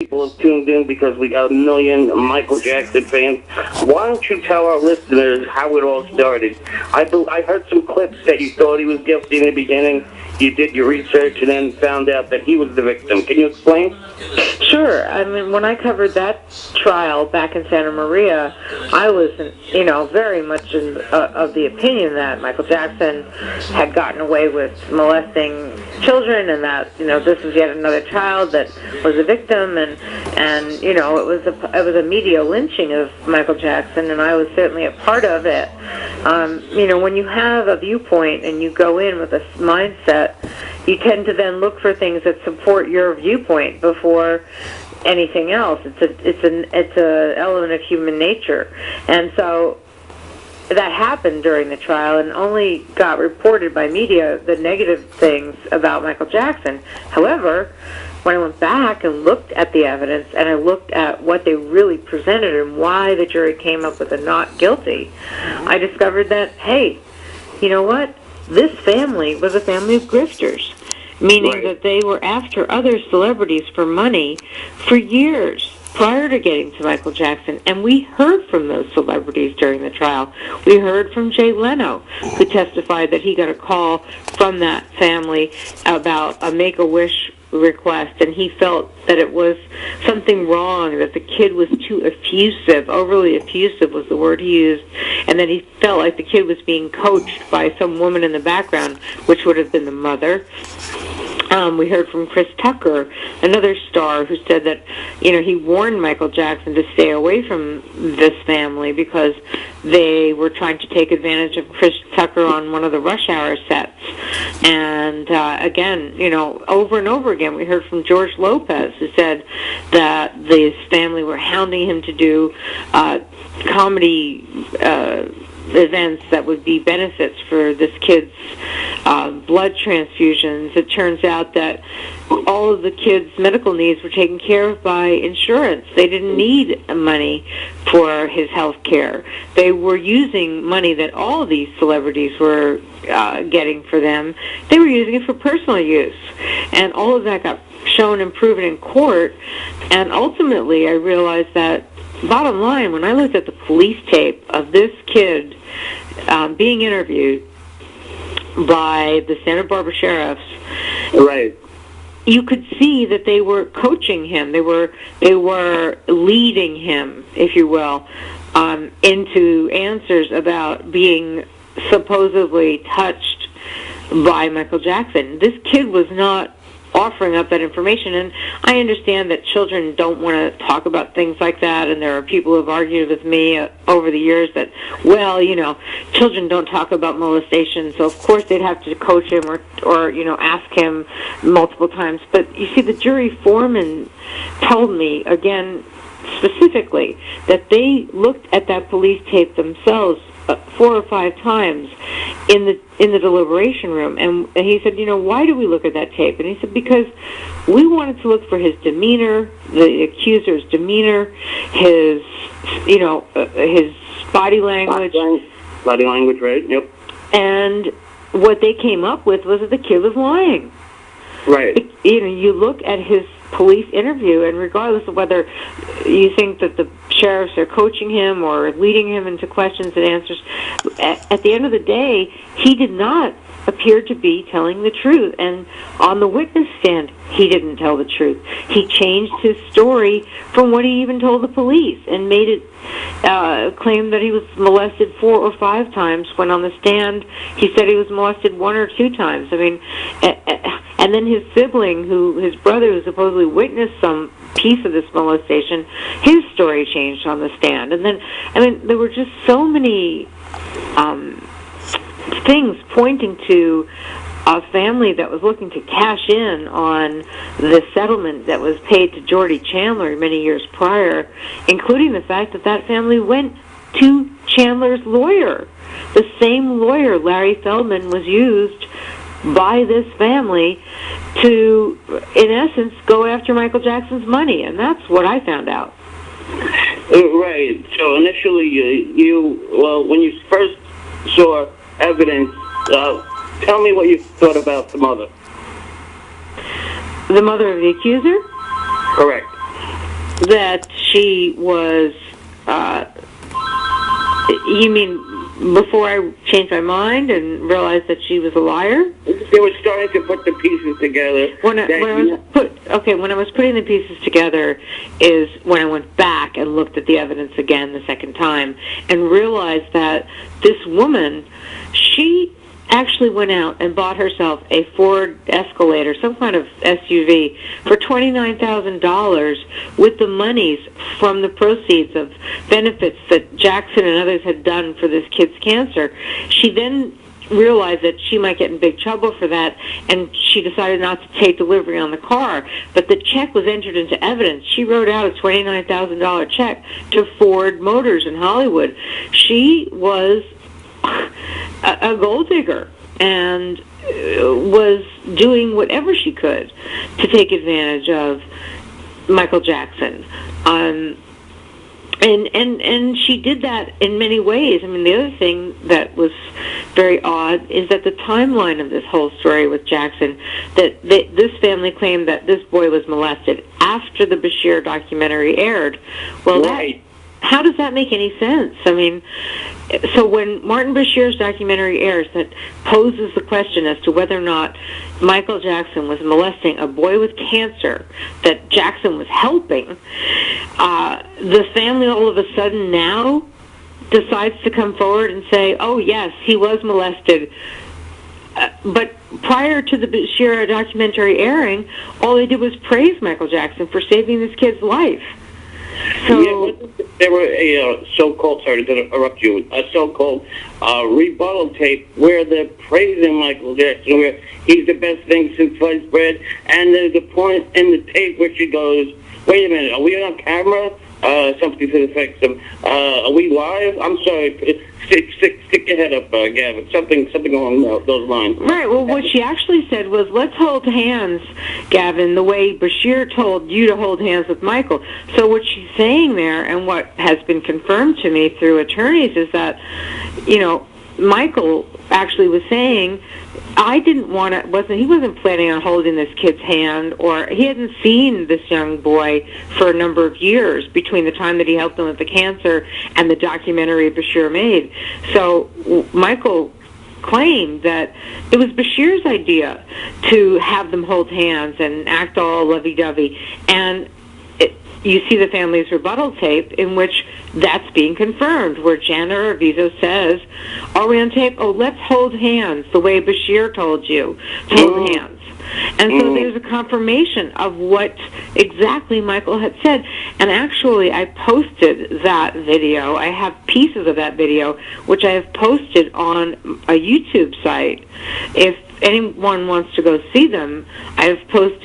people have tuned in because we got a million Michael Jackson fans. Why don't you tell our listeners how it all started? I heard some clips that you thought he was guilty in the beginning. You did your research and then found out that he was the victim. Can you explain? Sure. I mean, when I covered that trial back in Santa Maria, I was, very much of the opinion that Michael Jackson had gotten away with molesting children, and that this was yet another child that was a victim, and it was a media lynching of Michael Jackson, and I was certainly a part of it. When you have a viewpoint and you go in with a mindset, you tend to then look for things that support your viewpoint before anything else. It's an element of human nature, and so that happened during the trial and only got reported by media, the negative things about Michael Jackson. However, when I went back and looked at the evidence and I looked at what they really presented and why the jury came up with a not guilty, I discovered that, hey, you know what? This family was a family of grifters, meaning that they were after other celebrities for money for years prior to getting to Michael Jackson. And we heard from those celebrities during the trial. We heard from Jay Leno, who testified that he got a call from that family about a Make-A-Wish request, and he felt that it was something wrong, that the kid was too effusive, overly effusive was the word he used, and that he felt like the kid was being coached by some woman in the background, which would have been the mother. We heard from Chris Tucker, another star, who said that, he warned Michael Jackson to stay away from this family because they were trying to take advantage of Chris Tucker on one of the Rush Hour sets. And again, over and over again, we heard from George Lopez, who said that this family were hounding him to do comedy events that would be benefits for this kid's blood transfusions. It turns out that all of the kid's medical needs were taken care of by insurance. They didn't need money for his health care. They were using money that all of these celebrities were getting for them. They were using it for personal use. And all of that got shown and proven in court. And ultimately, I realized that, bottom line, when I looked at the police tape of this kid being interviewed by the Santa Barbara sheriffs, right, you could see that they were coaching him. They were leading him, if you will, into answers about being supposedly touched by Michael Jackson. This kid was not offering up that information, and I understand that children don't want to talk about things like that, and there are people who have argued with me over the years that, well, children don't talk about molestation, so of course they'd have to coach him or ask him multiple times. But you see, the jury foreman told me, again, specifically, that they looked at that police tape themselves 4 or 5 times in the deliberation room, and he said, why do we look at that tape? And he said, because we wanted to look for his demeanor, the accuser's demeanor, his his body language. Body language, right? Yep. And what they came up with was that the kid was lying. Right. You look at his police interview, and regardless of whether you think that the sheriffs are coaching him or leading him into questions and answers, at the end of the day, he did not appear to be telling the truth. And on the witness stand, he didn't tell the truth. He changed his story from what he even told the police and made it claim that he was molested 4 or 5 times, when on the stand he said he was molested 1 or 2 times. I mean, and then his sibling, his brother, who supposedly witnessed some piece of this molestation, his story changed on the stand. And then, there were just so many things pointing to a family that was looking to cash in on the settlement that was paid to Jordy Chandler many years prior, including the fact that that family went to Chandler's lawyer. The same lawyer, Larry Feldman, was used by this family to, in essence, go after Michael Jackson's money, and that's what I found out. Right. So initially, when you first saw evidence, tell me what you thought about the mother. The mother of the accuser? Correct. that she was, you mean before I changed my mind and realized that she was a liar? They were starting to put the pieces together. When I was putting the pieces together is when I went back and looked at the evidence again the second time and realized that this woman, she actually went out and bought herself a Ford Escalator, some kind of SUV, for $29,000 with the monies from the proceeds of benefits that Jackson and others had done for this kid's cancer. She then realized that she might get in big trouble for that, and she decided not to take delivery on the car. But the check was entered into evidence. She wrote out a $29,000 check to Ford Motors in Hollywood. She was a gold digger and was doing whatever she could to take advantage of Michael Jackson. And she did that in many ways. I mean, the other thing that was very odd is that the timeline of this whole story with Jackson, that this family claimed that this boy was molested after the Bashir documentary aired. Well, right. How does that make any sense? I mean, so when Martin Bashir's documentary airs that poses the question as to whether or not Michael Jackson was molesting a boy with cancer that Jackson was helping, the family all of a sudden now decides to come forward and say, oh, yes, he was molested. But prior to the Bashir documentary airing, all they did was praise Michael Jackson for saving this kid's life. So, yeah, there were a so-called, sorry to interrupt you, a so-called rebuttal tape where they're praising Michael Jackson, where he's the best thing since sliced bread, and there's a point in the tape where she goes, wait a minute, are we on camera? Something to the effect of, are we live? I'm sorry, stick your head up, Gavin. Something along those lines. Right, well, what she actually said was, let's hold hands, Gavin, the way Bashir told you to hold hands with Michael. So what she's saying there, and what has been confirmed to me through attorneys, is that, you know, Michael actually was saying, he wasn't planning on holding this kid's hand, or he hadn't seen this young boy for a number of years between the time that he helped him with the cancer and the documentary Bashir made. So Michael claimed that it was Bashir's idea to have them hold hands and act all lovey-dovey, and you see the family's rebuttal tape in which that's being confirmed, where Janet Arvizo says, are we on tape? Oh, let's hold hands the way Bashir told you to hold hands. And so there's a confirmation of what exactly Michael had said. And actually, I posted that video. I have pieces of that video, which I have posted on a YouTube site. If anyone wants to go see them, I have posted